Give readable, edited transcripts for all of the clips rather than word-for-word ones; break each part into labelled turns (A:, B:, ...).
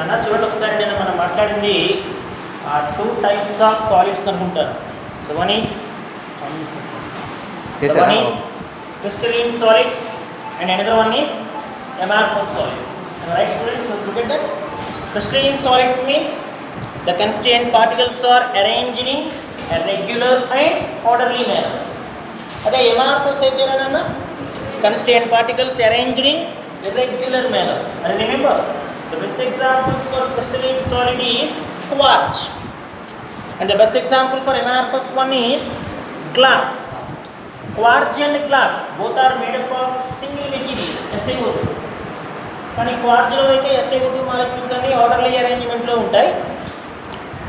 A: అన్న చూడండి ఒకసారి నేను మనం మాట్లాడింది టూ టైప్స్ ఆఫ్ సాలిడ్స్ అనుకుంటాను. One is crystalline solids and another one is amorphous solids. Right students, let's look at that. Crystalline solids means the constituent particles are arranged in a regular and orderly manner. Ade amorphous aithenanna constituent particles arranged in irregular manner. And remember, the best examples for crystalline solid is quartz, and the best example for amorphous one is glass. Quartz and glass both are made up of single material SiO2. కానీ క్వార్ట్జ్లో అయితే SiO2 molecules అన్ని orderly అరేంజ్మెంట్లో ఉంటాయి.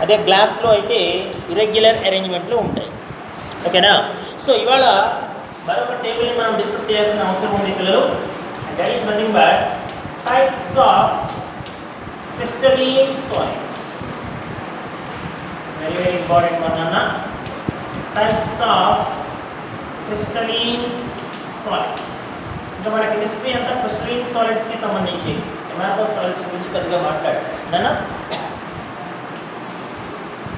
A: అదే గ్లాస్లో అయితే irregular అరేంజ్మెంట్లో ఉంటాయి. ఓకేనా? So ఇవాళ మరొక టేబుల్ని మనం డిస్కస్ చేయాల్సిన అవసరం ఉంది పిల్లలు. And that is nothing but types of crystalline solids. Very very important one అన్న. Types of crystalline solids. ఇంకా మన కెమిస్ట్రీ అంతా క్రిస్టలీన్ సాలిడ్స్కి సంబంధించి అమార్ఫస్ సాలిడ్స్ గురించి పెద్దగా మాట్లాడారు.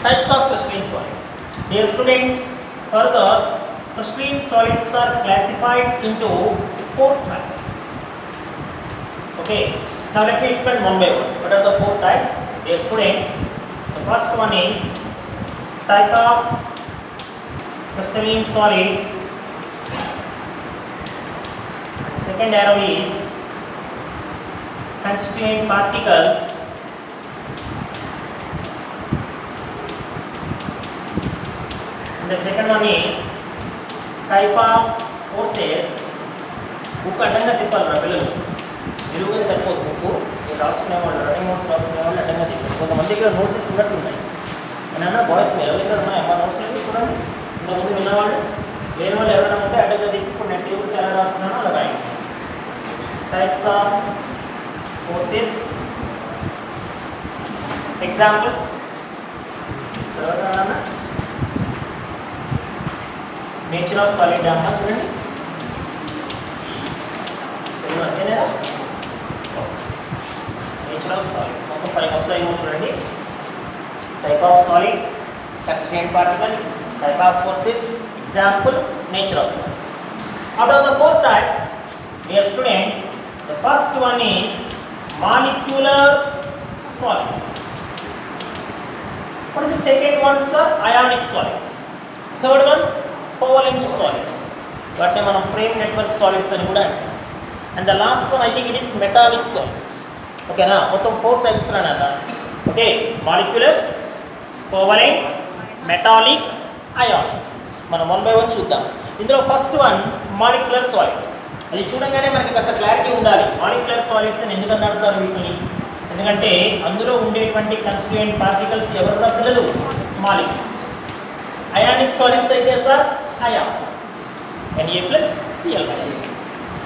A: Types of crystalline solids. Dear students, further crystalline solids are classified into 4 types. Okay, now let me explain one by one. What are the 4 types? Dear students, the first one is type of crystalline solid. Second arrow is constituent particles. And the second one is type of forces. Book అడ్డంగా తిప్పాలి పిల్లలు, నిలువుగా సరిపోదు. Book మీరు రాసుకునే వాళ్ళు, running notes రాసుకునే వాళ్ళు అడ్డంగా తిప్పారు. కొంతమంది దగ్గర నోట్సెస్ ఉన్నట్టున్నాయి. నేను బాయ్స్ మీరు ఎవరి దగ్గర ఉన్నాయి అమ్మ నోట్స్ లేదు చూడండి. ఇంతకుముందు విన్నవాళ్ళు లేని వాళ్ళు ఎవరైనా ఉంటే అడ్డంగా తిప్పి ఇప్పుడు నేను టేబుల్స్ ఎలా రాస్తున్నానో అలా రాయండి. Types of forces. Examples nature of solid అమ్మ చూడండి. నేచర్ ఆఫ్ సాలిడ్ మొత్తం 5 వస్తాయేమో చూడండి. Type of solid, constituent particles, type of forces, example, nature of solids. Out of the 4 types, dear students, the first one is molecular solid. What is the second one, sir? Ionic solids. Third one, covalent solids. వాటిని మనం frame network solids అని కూడా అంటాం. And the last one I think it is metallic solids. ఓకేనా? మొత్తం 4 types అన్నమాట. Okay, molecular, covalent, metallic, ionic. మనం 1 by 1 చూద్దాం. ఇందులో ఫస్ట్ వన్ మాలిక్యులర్ సాలిడ్స్. అది చూడంగానే మనకి కాస్త క్లారిటీ ఉండాలి. మాలిక్యులర్ సాలిడ్స్ అని ఎందుకన్నారు సార్ వీటిని? ఎందుకంటే అందులో ఉండేటువంటి కన్స్టిట్యూయెంట్ పార్టికల్స్ ఎవరున్న పిల్లలు? మాలిక్యూల్స్. అయానిక్ సాలిడ్స్ అయితే సార్ అయాన్స్, Na+Cl-.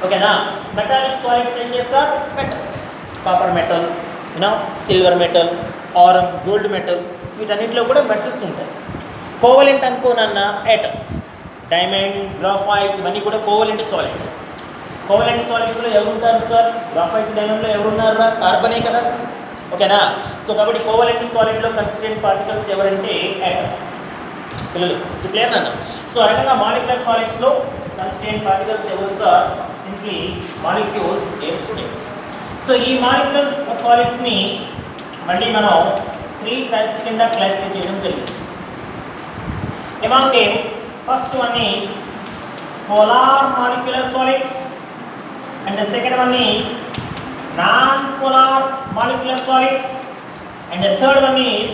A: ఓకేనా? మెటాలిక్ సాలిడ్స్ ఏం చేస్తారు? Metals. Copper metal, silver metal, or gold metal, వీటన్నిటిలో కూడా మెటల్స్ ఉంటాయి. కోవలెంట్ అనుకోనన్న యాటమ్స్, డైమండ్, గ్రాఫైట్, ఇవన్నీ కూడా కోవలెంట్ సాలిడ్స్. కోవలెంట్ సాలిడ్స్లో ఎవరు ఉంటారు సార్? గ్రాఫైట్, డైమండ్లో ఎవరున్నారా? కార్బనే కదా. ఓకేనా? సో కాబట్టి కోవలెంట్ సాలిడ్లో కన్స్టిట్యూయెంట్ పార్టికల్స్ ఎవరంటే యాటమ్స్. పిల్లలు క్లియర్ అన్న? సో ఆ రకంగా మాలిక్యులర్ సాలిడ్స్లో కన్స్టిట్యూయెంట్ పార్టికల్స్ ఎవరు sir? Simply molecules, dear students. So ఈ మాలిక్యులర్ సాలిడ్స్ని మళ్ళీ మనం 3 టైప్స్ కింద క్లాసిఫై చేయడం జరిగింది. Among them, first one is polar molecular solids, and the second one is non-polar molecular solids, and the third one is,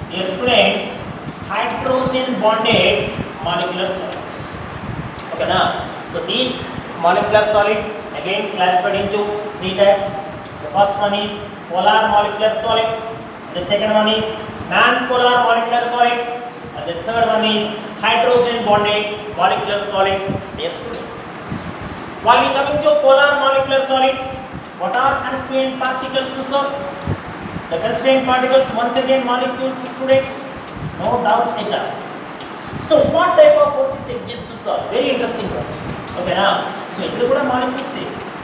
A: dear students, hydrogen bonded molecular solids. Okay na? So these molecular solids again classified into 3 types. The first one is polar molecular solids, the second one is non-polar molecular solids, and the third one is hydrogen bonded molecular solids, dear students. While we coming to polar molecular solids, what are constituent particles, sir? The constituent particles once again molecules, students, no doubt at all. So what type of forces exist, sir? Very interesting one. Okay na? So ఇక్కడ కూడా molecules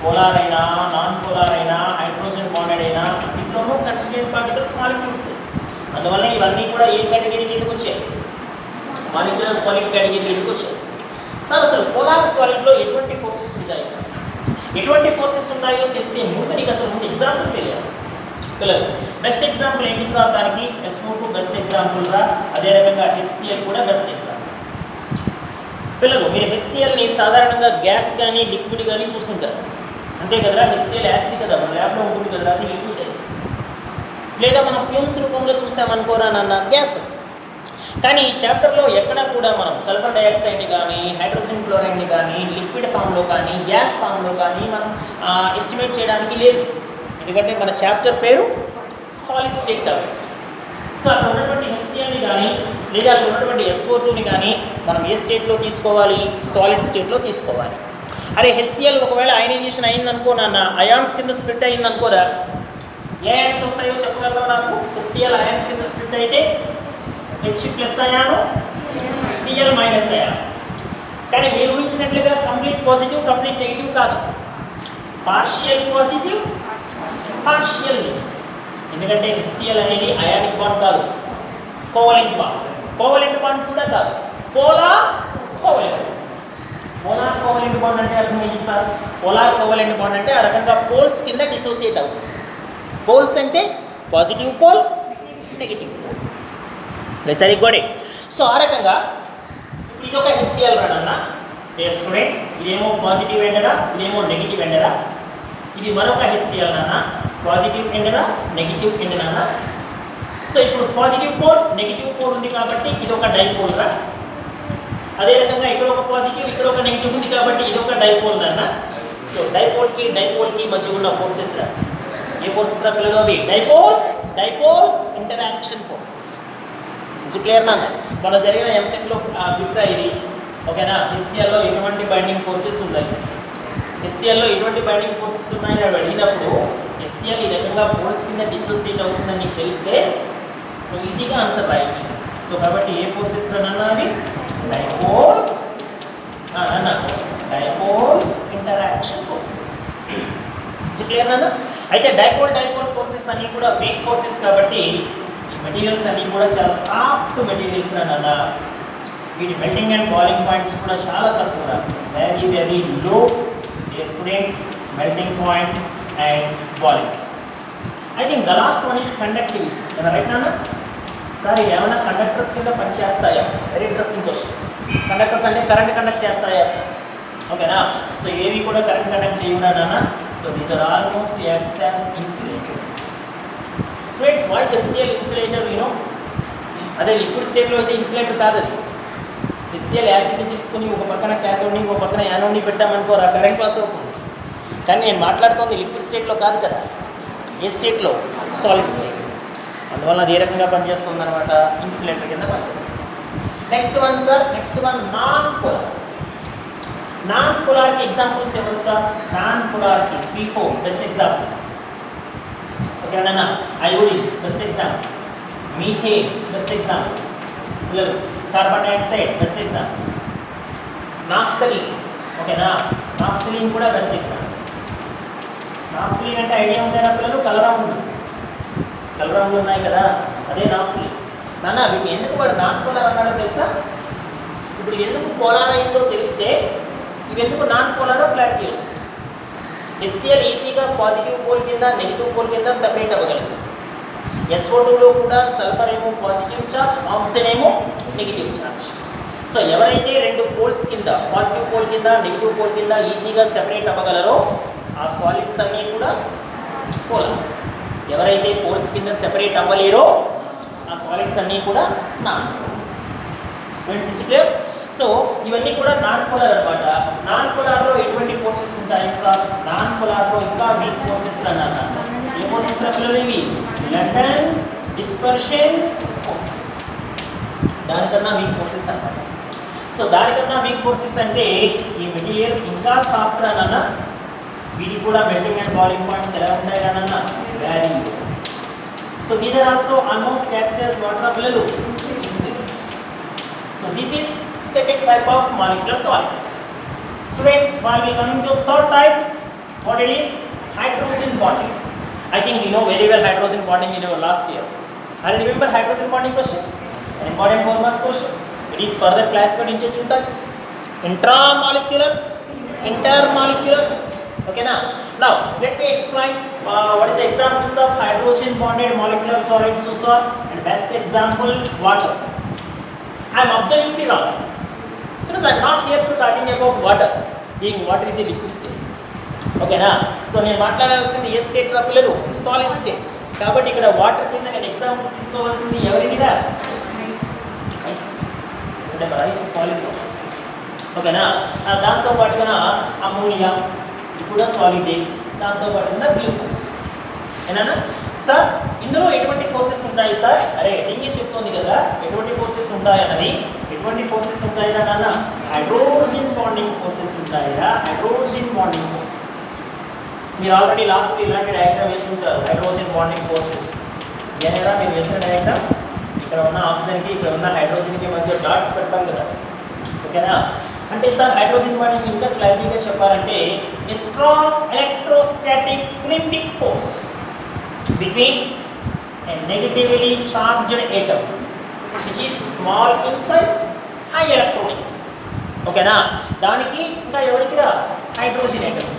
A: polar అయినా non polar అయినా hydrogen bonded అయినా వీటిలోనూ constituent particles molecules. అందువల్ల ఇవన్నీ కూడా ఏ category కిందకు వచ్చాయి? మాలిక్యులర్ సాలిడ్ కేటగిరీ కిందకు వచ్చాయి. సార్ అసలు పోలార్ సాలిడ్లో ఎటువంటి ఫోర్సెస్ ఉంటాయి సార్? ఎటువంటి ఫోర్సెస్ ఉన్నాయో తెలిసే ముందు నీకు అసలు ముందు ఎగ్జాంపుల్ తెలియాలి పిల్లలు. బెస్ట్ ఎగ్జాంపుల్ ఏంటి సార్? దానికి SO2 బెస్ట్ ఎగ్జాంపుల్ రా. అదే రకంగా HCl కూడా బెస్ట్ ఎగ్జాంపుల్. పిల్లలు మీరు HClని సాధారణంగా గ్యాస్ కానీ లిక్విడ్ కానీ చూస్తుంటారు అంతే కదరా. HCl యాసిడ్ కదా, మన ల్యాబ్లో ఉంటుంది కదరా, అది లిక్విడ్. లేదా మనం ఫ్యూమ్స్ రూపంలో చూసామనుకోరా నాన్న గ్యాస్. కానీ ఈ చాప్టర్లో ఎక్కడా కూడా మనం సల్ఫర్ డైఆక్సైడ్ని కానీ హైడ్రోజన్ క్లోరైడ్ని కానీ లిక్విడ్ ఫామ్లో కానీ గ్యాస్ ఫామ్లో కానీ మనం ఎస్టిమేట్ చేయడానికి లేదు. ఎందుకంటే మన చాప్టర్ పేరు సాలిడ్ స్టేట్ కాబట్టి. సో అక్కడ ఉన్నటువంటి HClని కానీ లేదా అక్కడ ఉన్నటువంటి SO2ని కానీ మనం ఏ స్టేట్లో తీసుకోవాలి? సాలిడ్ స్టేట్లో తీసుకోవాలి. అరే HCl ఒకవేళ అయనైజేషన్ అయిందనుకో నాన్న, అయాన్స్ కింద స్ప్లిట్ అయిందనుకోరా, ఏ అయాన్స్ వస్తాయో చెప్పగలరా నాకు? HCl అయాన్స్ కింద స్ప్లిట్ అయితే H ప్లస్ అయాను, Cl మైనస్ అయాను. కానీ మీరు ఊహించినట్లుగా కంప్లీట్ పాజిటివ్ కంప్లీట్ నెగిటివ్ కాదు, పార్షియల్ పాజిటివ్ పార్షియల్ నెగిటివ్. ఎందుకంటే HCl అనేది అయానిక్ బాండ్ కాదు, కోవలెంట్ బాండ్. కోవలెంట్ బాండ్ కూడా కాదు, polar covalent. Polar covalent bond అంటే అర్థం ఏంటి సార్? పోలార్ కోవలెంట్ బాండ్ అంటే ఆ రకంగా పోల్స్ కింద డిసోసియేట్ అవుతుంది. పోల్స్ అంటే పాజిటివ్ పోల్, నెగిటివ్ పోల్. సరే గోడే. సో ఆ రకంగా ఇది ఒక HCl రానన్న డియర్ స్టూడెంట్స్. ఇదేమో పాజిటివ్ ఎండరా, ఇదేమో నెగిటివ్ ఎండరా. ఇది మరొక HCl నాన్న, పాజిటివ్ ఎండరా నెగిటివ్ ఎండ్ నాన్న. సో ఇప్పుడు పాజిటివ్ పోల్ నెగిటివ్ పోల్ ఉంది కాబట్టి ఇది ఒక డైపోల్ రా. అదే రకంగా ఇక్కడ ఒక పాజిటివ్ ఇక్కడ ఒక నెగిటివ్ ఉంది కాబట్టి ఇది ఒక డైపోల్ నాన్న. సో డైపోల్కి మధ్య ఉన్న ఫోర్సెస్ రా. ఏ ఫోర్సెస్ రా పిల్లలు? అవి డైపోల్ ఇంటరాక్షన్ ఫోర్సెస్. ఇది క్లియర్ నాన్న. మన జరిగిన ఎంసెట్లో బిట్గా ఇది ఓకేనా. HClలో ఎటువంటి బైండింగ్ ఫోర్సెస్ ఉన్నాయి, HClలో ఎటువంటి బైండింగ్ ఫోర్సెస్ ఉన్నాయని అడిగినప్పుడు HCl ఈ రకంగా పోల్స్ కింద డిసోసియేట్ అవుతుందని నీకు తెలిస్తే నువ్వు ఈజీగా ఆన్సర్ రాయొచ్చు. సో కాబట్టి ఏ ఫోర్సెస్ అన్నా అది డైపోల్ ఇంటరాక్షన్ ఫోర్సెస్. ఇది క్లియర్ నాన్న. అయితే డైపోల్ ఫోర్సెస్ అన్నీ కూడా వీక్ ఫోర్సెస్ కాబట్టి ఈ మెటీరియల్స్ అన్నీ కూడా చాలా సాఫ్ట్ మెటీరియల్స్ నాన్న. వీటి మెల్టింగ్ అండ్ బాయిలింగ్ పాయింట్స్ కూడా చాలా తక్కువ, very low dear students, melting points and boiling points. I think the last one is conductivity. Am I right Nana? Sorry, ఏమైనా కండక్టర్స్ కింద పనిచేస్తాయా? Very interesting question. కండక్టర్స్ అంటే current conduct చేస్తాయా sir? ఓకేనా. So ఏవి కూడా కరెంట్ కండక్ట్ చేయవునా నాన్న. So these are almost acts as insulator. Students why HCl insulator you know? అదే లిక్విడ్ స్టేట్లో అయితే ఇన్సులేటర్ కాదు. HCl యాసిడ్ని తీసుకుని ఒక పక్కన క్యాథోడ్ని ఒక పక్కన యానోడ్ని పెట్టామనుకో కరెంట్ పాస్ అవుతుంది. కానీ నేను మాట్లాడుతోంది లిక్విడ్ స్టేట్లో కాదు కదా. ఏ స్టేట్లో? Solid state. అందువల్ల అది ఏ రకంగా పనిచేస్తుంది అనమాట? ఇన్సులేటర్ కింద పనిచేస్తుంది. Next one sir, next one non polar. Non పోలార్కి ఎగ్జాంపుల్స్ ఎవరు సార్? నాన్ పోలార్కి P4 బెస్ట్ ఎగ్జాంపుల్. ఓకేనా. Iodine best example, methane best example, carbon dioxide best example, naphthalene. ఓకేనా. నాఫ్థలిన్ కూడా బెస్ట్ ఎగ్జాంపుల్. నాఫ్థలిన్ అంటే ఐడియా ఉందా పిల్లలు? కలరాములు ఉన్నాయి కదా, అదే నాఫ్థలిన్ నాన్న. వీటిని ఎందుకు వాడు నాన్ పోలార్ అన్నాడో తెలుసా? ఇప్పుడు ఎందుకు పోలార్ అయిందో తెలిస్తే ఇవి ఎందుకు నాన్ పోలారో క్లారిటీ వస్తుంది. HCl ఈజీగా పాజిటివ్ పోల్ కింద నెగిటివ్ పోల్ కింద సెపరేట్ అవ్వగలుగుతుంది. SO2లో కూడా సల్ఫర్ ఏమో పాజిటివ్ ఛార్జ్, ఆక్సిజన్ ఏమో నెగిటివ్ ఛార్జ్. సో ఎవరైతే రెండు పోల్స్ కింద పాజిటివ్ పోల్ కింద నెగిటివ్ పోల్ కింద ఈజీగా సెపరేట్ అవ్వగలరో ఆ సాలిడ్స్ అన్నీ కూడా పోలార్. ఎవరైతే పోల్స్ కింద సెపరేట్ అవ్వలేరో ఆ సాలిడ్స్ అన్నీ కూడా non polar. Students it's clear. So ఇవన్నీ కూడా నాన్ పోలార్ అనమాట. నాన్ పోలార్లో ఎటువంటి ఫోర్సెస్ ఉంటాయి సార్? నాన్ పోలార్లో ఇంకా వీక్ ఫోర్సెస్ అన్నారు. ఏ ఫోర్సెస్ పిల్లలు? ఇవి లండన్ డిస్పర్షన్ ఫోర్సెస్. దానికన్నా వీక్ ఫోర్సెస్ అన్నమాట. సో దానికన్నా వీక్ ఫోర్సెస్ అంటే ఈ మెటీరియల్స్ ఇంకా సాఫ్ట్ అన్న. వీటికి కూడా మెల్టింగ్ అండ్ బాయిలింగ్ పాయింట్స్ ఎలా ఉంటాయి అన్న? Very low. So these are also almost acts as what are పిల్లలు? Insulators. So this is second type of molecular solids. Students, while we coming to third type, What it is? Hydrogen bonding. I think we know very well hydrogen bonding in our last year. I remember hydrogen bonding question? An important 4 marks question. It is further classified into 2 types. Intramolecular, intermolecular. Okay now let me explain what is the examples of hydrogen bonded molecular solids, sir. And best example, water. I am absolutely wrong because I am not here to talking about water, being water is a liquid state. Okay na, so నేను మాట్లాడాల్సింది ఏ state రా పిల్లలు, solid state. కాబట్టి ఇక్కడ water కింద నేను example తీసుకోవాల్సింది ఎవరినిరా, ice. అంటే మరి ఐస్ సాలిడ్. ఓకేనా, దాంతో పాటుగా అమోనియా కూడా సాలిడే, దాంతో పాటుగా గ్లూకోజ్. ఏనా సార్, ఇందులో ఎటువంటి ఫోర్సెస్ ఉంటాయి సార్? అరే డింగే చెప్తోంది కదా ఎటువంటి ఫోర్సెస్ ఉంటాయి అన్నది. ఎటువంటి ఫోర్సెస్ ఉంటాయిరా నాన్న? హైడ్రోజన్ బాండింగ్ ఫోర్సెస్ ఉంటాయిరా, హైడ్రోజన్ బాండింగ్ ఫోర్సెస్. మీరు ఆల్రెడీ లాస్ట్ ఇలాంటి డయాగ్రామ్ వేసి ఉంటారు, హైడ్రోజన్ బాండింగ్ ఫోర్సెస్. ఏమైనా మీరు వేసిన డయాగ్రామ్ ఇక్కడ ఉన్న ఆక్సిజన్కి ఇక్కడ ఉన్న హైడ్రోజన్కి మధ్య డాట్స్ పెడతాం కదా. ఓకేనా, అంటే సార్ హైడ్రోజన్ బాండింగ్ ఇంకా క్లారిటీగా చెప్పాలంటే a strong electrostatic coulombic force between a negatively charged atom which is small in size, high electronic. ఓకేనా, దానికి ఇంకా ఎవరికి రా, హైడ్రోజన్ atom.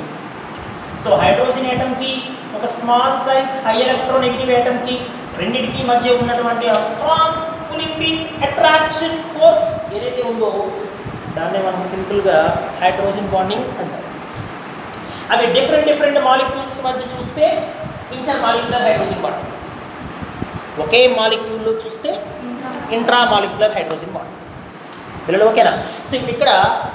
A: సో హైడ్రోజన్ atomకి ఒక స్మాల్ సైజ్ హై ఎలక్ట్రోనెగటివ్ atomకి రెండింటికి మధ్య ఉన్నటువంటి ఆ స్ట్రాంగ్ కులింబిక్ అట్రాక్షన్ ఫోర్స్ ఏదైతే ఉందో దాన్ని మనం సింపుల్గా హైడ్రోజన్ బాండింగ్ అంటారు. అవి డిఫరెంట్ మాలిక్యూల్స్ మధ్య చూస్తే ఇంటర్ మాలిక్యులర్ హైడ్రోజన్ బాండింగ్, ఒకే మాలిక్యూల్లో చూస్తే ఇంట్రా మాలిక్యులర్ హైడ్రోజన్ బాండింగ్. పిల్లలు ఓకేనా? సో ఇప్పుడు ఇక్కడ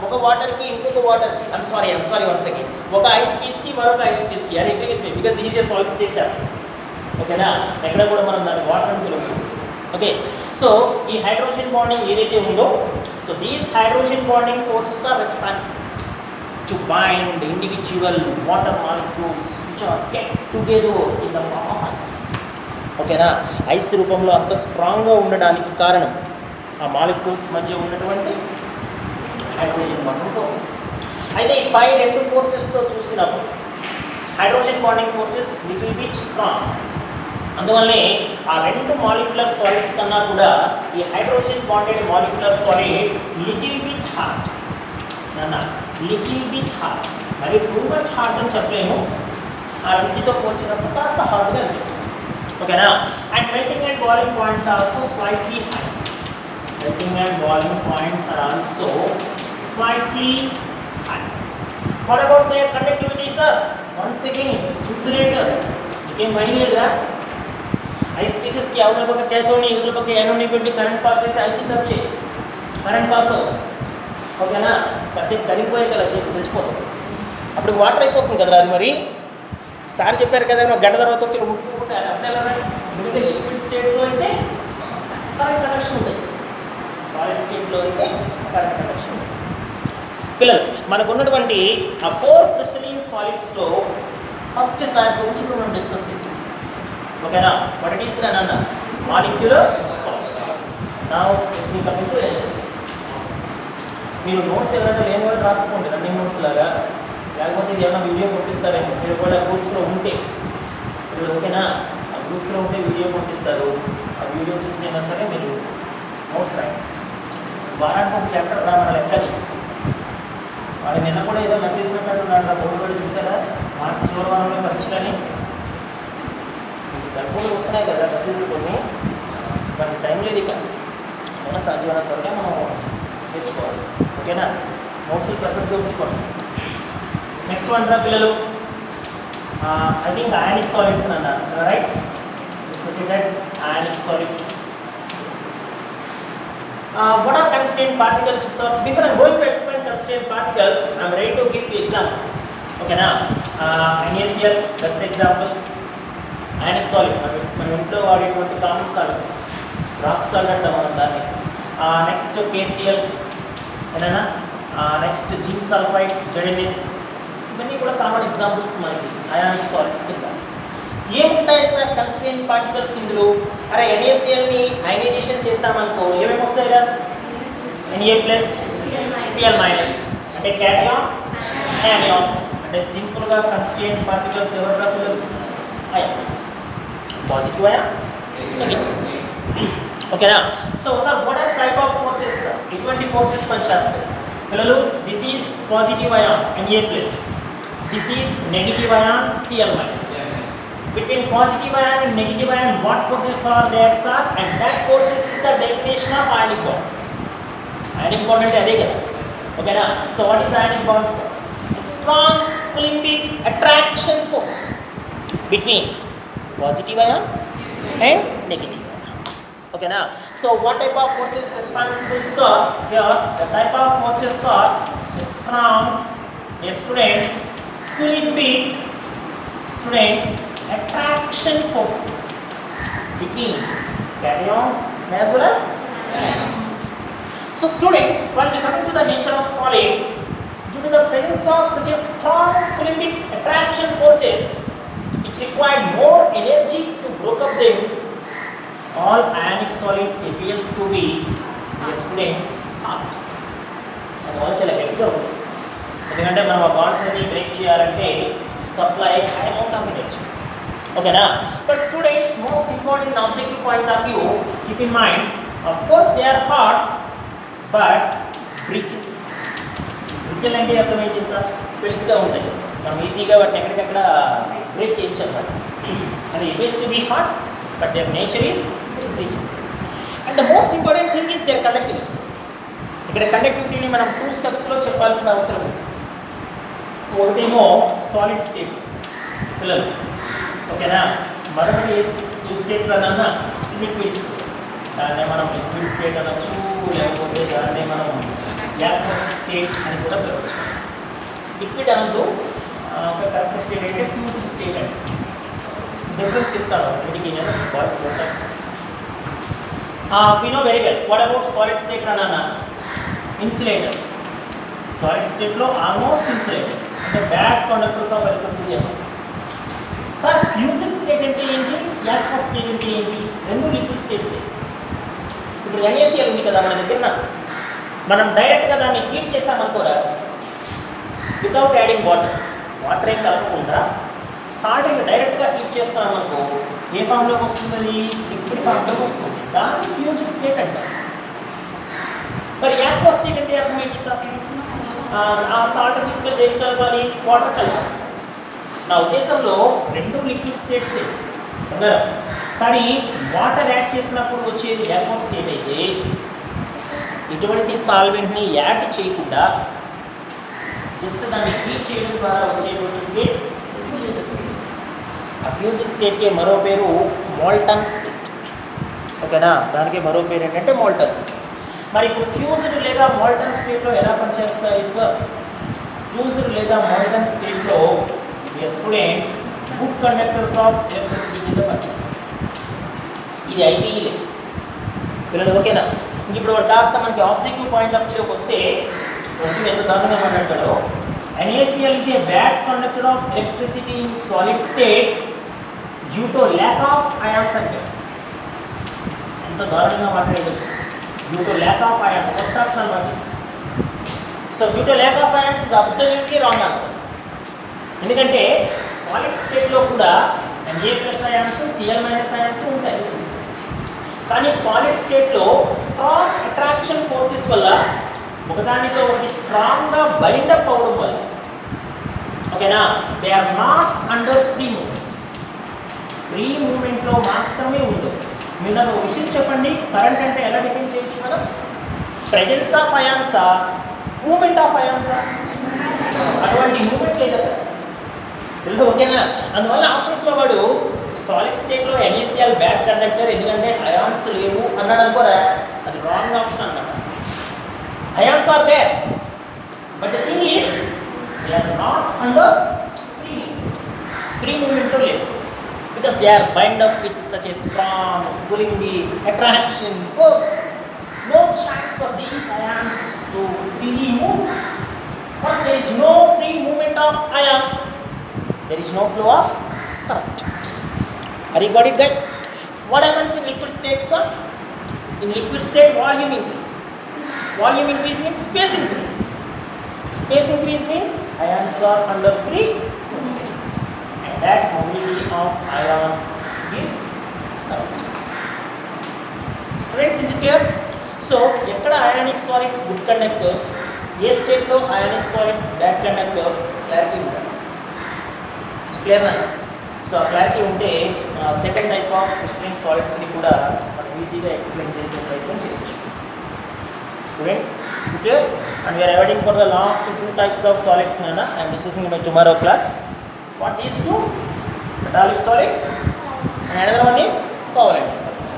A: ఒక వాటర్కి ఇంకొక వాటర్కి ఐమ్ సారీ వన్స్ అగైన్, ఒక ఐస్ పీస్కి మరొక ఐస్ పీస్కి, అది agree with me because is a solid state chapter. ఓకేనా, ఎక్కడ కూడా మనం దాన్ని వాటర్ అని పిలుస్తాం. ఓకే, సో ఈ హైడ్రోజన్ బాండింగ్ ఏదైతే ఉందో, so these hydrogen bonding forces are responsible to bind individual water molecules which are kept together in the form of ice. ఓకేనా, ఐస్ రూపంలో అంత స్ట్రాంగ్గా ఉండడానికి కారణం ఆ మాలిక్యూల్స్ మధ్య ఉన్నటువంటి హైడ్రోజన్ బాండింగ్ ఫోర్సెస్. అయితే ఈ పై రెండు ఫోర్సెస్తో చూసినప్పుడు hydrogen bonding forces little bit strong. అందువల్లే ఆ రెండు మాలిక్యులర్ సాలిడ్స్ కన్నా కూడా ఈ hydrogen bonded molecular solids little bit hard నాన్న, లిటిల్ బిట్ హార్డ్. మరి టూ మచ్ హార్డ్ అని చెప్పలేము, ఆ రెండింటితో పోల్చినప్పుడు కాస్త హార్డ్గా అనిపిస్తుంది. ఓకేనా, and melting and boiling points are also slightly high. Melting and boiling points are also slightly high. What about their conductivity sir? Once again insulator. మీకేం భయం లేదురా? ఐస్ పీసెస్కి అవున పక్క కేతోని ఇదుల పక్క ఏనోని పెట్టి కరెంట్ పాస్ చేసి ఐస్ వచ్చే కరెంట్ పాస్ అవుతుంది. ఓకేనా, కాసేపు కరిగిపోయే కదా చచ్చిపోతుంది, అప్పుడు వాటర్ అయిపోతుంది కదా. అది మరి సార్ చెప్పారు కదా, గంట తర్వాత వచ్చి ముట్టుకుంటే ఎందుకంటే లిక్విడ్ స్టేట్లో అయితే కరెంట్ కనెక్షన్ ఉంటుంది, సాలిడ్ స్టేట్లో అయితే కరెంట్ కనెక్షన్ ఉంటుంది. పిల్లలు మనకు ఉన్నటువంటి ఆ 4 క్రిస్టలైన్ సాలిడ్స్లో ఫస్ట్ టైప్ గురించి ఇప్పుడు మనం డిస్కస్ చేస్తాం. ఓకేనా, వాట్ ఇట్ ఈస్ అన్న మాలిక్యులర్ సాలిడ్స్. నా మీకు మీరు నోట్స్ ఎవరైనా లేని వాళ్ళు రాసుకోండి, రన్నింగ్ నోట్స్ లాగా. లేకపోతే ఇది ఏమైనా వీడియో పంపిస్తారేమో, మీరు కూడా గ్రూప్స్లో ఉంటే. ఇప్పుడు ఓకేనా, ఆ గ్రూప్స్లో ఉంటే వీడియో పంపిస్తారు, ఆ వీడియో చూసి అయినా సరే మీరు నోట్స్ రాయండి. వారానికి ఒక చాప్టర్ రా మన లెక్కది. వాడు నిన్న కూడా ఏదో మెసేజ్ పెట్టాడు, బోర్డు కూడా చూసారా, మార్చి చివరి వారంలో పరీక్షలని. సెల్ ఫోన్లు వస్తున్నాయి కదా మెసేజ్లు కొన్ని, మనకి టైం లేదు ఇక. మన సాధ్యమైన త్వరగా మనం నేర్చుకోవాలి. ఓకేనా, నోట్స్ పర్ఫెక్ట్గా ఉంచుకోండి. నెక్స్ట్ వన్ రా పిల్లలు, ఐ థింక్ అయానిక్ సాలిడ్స్ అన్న, right? Ionic solids. What are constrained particles? So before I'm going to explain constrained particles, I'm ready to give you examples. Okay na, NaCl best example, ionic solid. మన ఇంట్లో వాడేటువంటి common salt, rock salt అంటాం మనం దాన్ని. Next KCl ఏనా, next zinc sulphide, ZnS, ఇవన్నీ కూడా common examples మనకి అయానిక్ సాలిడ్స్ కింద. ఏముంటాయి సార్ కన్స్ట్రెయిన్డ్ పార్టికల్స్ ఇందులో? అరే NaClని అయనైజేషన్ చేస్తామనుకో ఏమేమి వస్తాయిరా? Na+, Cl- అంటే క్యాటయాన్, యానియాన్. అంటే సింపుల్గా కన్స్టిట్యూయెంట్ పార్టికల్స్ ఎవరు పిల్లలు అయాన్స్ పాజిటివ్ అయా ఓకేనా so what are type of forces ఎటువంటి ఫోర్సెస్ పనిచేస్తాయి పిల్లలు this is positive ion Na plus this is negative ion Cl minus between positive ion and negative ion what forces are there sir and that forces is the definition of ionic bond అంటే అదే కదా ఓకేనా so what is ionic bonds strong Coulombic attraction force between positive ion and negative ion okay na so what type of forces responsible sir here the type of forces are strong students Coulombic students attraction forces between cation as well as anion so students when we come to the nature of solid due to the presence of such a strong Coulombic attraction forces which require more energy to break up them all ionic solids appears to be dear students hard and all చాలా గట్టిగా ఉంది ఎందుకంటే మనం ఆ bonds అన్ని break చేయాలంటే supply high amount of energy ఓకేనా but students most important objective point of view keep in mind of course they are hard but brittle brittle అంటే అర్థం ఏంటి సార్ తెలుసుగా ఉంటాయి మనం ఈజీగా వాటిని ఎక్కడికక్కడ బ్రేక్ చేయొచ్చు అన్నమాట అది it to be hard but their nature is brittle and the most important thing is their conductivity ఇక్కడ కండక్టివిటీని మనం 2 స్టెప్స్లో చెప్పాల్సిన అవసరం ఉంది ఒకటేమో సాలిడ్ స్టేట్ పిల్లలు ఓకేనా మొదటి ఈ స్టేట్లోనన్నా లిక్విడ్ స్టేట్ దాన్నే మనం లిక్విడ్ స్టేట్ అనొచ్చు లేకపోతే దాన్నే మనం గ్యాస్ స్టేట్ అని కూడా పిలవచ్చు లిక్విడ్ అనొద్దు ఒక కరెక్ట్ స్టేట్ అంటే ఫ్యూజ్డ్ స్టేట్ అంటే డిఫరెన్స్ చెప్తాను వీటికి నేను బాయ్స్ పోతాను we know very well what about solid state ranana insulators solid state lo almost insulators అంటే bad conductors of electricity sir fused state అంటే ఏంటి యాక్వస్ స్టేట్ అంటే ఏంటి రెండు లిక్విడ్ స్టేట్స్ ఇప్పుడు NaCl ఉంది కదా మన దగ్గర మనం డైరెక్ట్గా దాన్ని హీట్ చేసామనుకోరా వితౌట్ యాడింగ్ వాటర్ ఏం కలపకుండా స్టార్టింగ్ డైరెక్ట్గా హీట్ చేస్తామనుకో ఏ ఫామ్లోకి వస్తుంది లిక్విడ్ ఫామ్లోకి వస్తుంది దాన్ని ఫ్యూజ్డ్ స్టేట్ అంటారు మరి యాక్వస్ స్టేట్ అంటే అర్థం ఏంటి సార్ ఆ సాల్ట్ తీసుకొని దేని కలపాలి వాటర్ కలపాలి నా ఉద్దేశంలో రెండు లిక్విడ్ స్టేట్స్ అన్నారు కానీ వాటర్ యాడ్ చేసినప్పుడు వచ్చేది యాక్వస్ స్టేట్ అయితే ఇటువంటి సాల్వెంట్ని యాడ్ చేయకుండా జస్ట్ దాన్ని హీట్ చేయడం ద్వారా వచ్చేటువంటి స్టేట్ ఫ్యూజ్డ్ స్టేట్ ఆ ఫ్యూజ్డ్ స్టేట్కి మరో పేరు మోల్టన్ స్టేట్ ఓకేనా దానికి మరో పేరు ఏంటంటే మోల్టన్ స్టేట్ మరి ఇప్పుడు ఫ్యూజ్డ్ లేదా మోల్టన్ స్టేట్లో ఎలా పనిచేస్తాయి సార్ ఫ్యూజ్డ్ లేదా మోల్టన్ స్టేట్లో students good conductors of electricity కింద పనిచేస్తాయి ఇది ఐపీఈలే పిల్లలు ఓకేనా ఇంక ఇప్పుడు వాడు కాస్త మనకి ఆబ్జెక్టివ్ పాయింట్ ఆఫ్ వ్యూలోకి వస్తే కొంచెం ఎంత దారుణంగా మాట్లాడతాడో NaCl is a bad conductor of electricity in solid state due to lack of ions అంటే ఎంత దారుణంగా మాట్లాడేది due to lack of ions first option అన్నమాట so due to lack of ions is absolutely wrong answer ఎందుకంటే solid స్టేట్లో కూడా Na plus ions Cl minus ions ఉంటాయి కానీ సాలిడ్ స్టేట్లో స్ట్రాంగ్ అట్రాక్షన్ ఫోర్సెస్ వల్ల ఒకదానితో ఒకటి స్ట్రాంగ్గా బైండప్ అవ్వడం వల్ల ఓకేనా they are not under free మూమెంట్లో మాత్రమే ఉండవు మీరు నాకు ఒక విషయం చెప్పండి కరెంట్ అంటే ఎలా డిఫైన్ చేయొచ్చు మనం ప్రెజెన్స్ ఆఫ్ అయాన్సా మూమెంట్ ఆఫ్ అయాన్సా అటువంటి మూమెంట్ లేదా ఓకేనా అందువల్ల ఆప్షన్స్లో వాడు సాలిడ్ స్టేట్లో NaCl బ్యాడ్ కండక్టర్ ఎందుకంటే అయాన్స్ లేవు అన్నాడు అనుకోరా అది రాంగ్ ఆప్షన్ అన్నమాట ions are there but the thing is they are not under free మూమెంట్లో లేవు because they are bind up with such a strong Coulombic attraction force no chance for these ions to freely move because there is no free movement of ions there is no flow of current are you got it guys what happens in liquid state sir in liquid state volume increase means space increase means ions are under free movement. And that mobility of ions gives current. Students, is it clear? So, ekkada ionic solids good conductors, ఏ స్టేట్లో ionic solids bad conductors, clarity ఉంటుంది. Clear na? So ఆ clarity ఉంటే second type of crystalline సాలిడ్స్ని కూడా మనం ఈజీగా explain చేసే ప్రయత్నం చేయొచ్చు. Students, is clear? And we are awaiting for the last 2 types of solids నానా. I'm discussing my tomorrow class. What is 2 metallic solids and another one is covalent solids.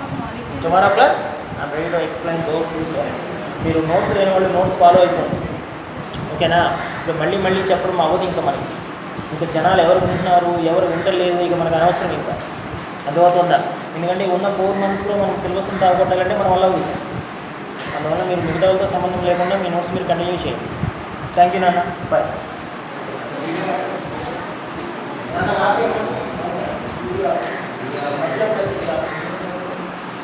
A: Tomorrow class I am ready to explain those 2 solids. మీరు notes లేని వాళ్ళు notes follow అయిపోండి, ఓకేనా? ఇప్పుడు మళ్ళీ చెప్పడం అవ్వదు ఇంకా మనకి. ఇంకా జనాలు ఎవరు ఉంటున్నారు ఎవరు ఉండలేదు ఇక మనకు అనవసరం ఇంకా, అర్థమవుతుందా? ఎందుకంటే ఉన్న 4 monthsలో మనం సిలబస్ని తాగొట్టాలంటే మన వల్ల అవుతుంది. అందువల్ల మీరు మిగతా వాళ్ళతో సంబంధం లేకుండా మీ నోట్స్ మీరు కంటిన్యూ చేయండి. థ్యాంక్ యూ నాన్న, బాయ్.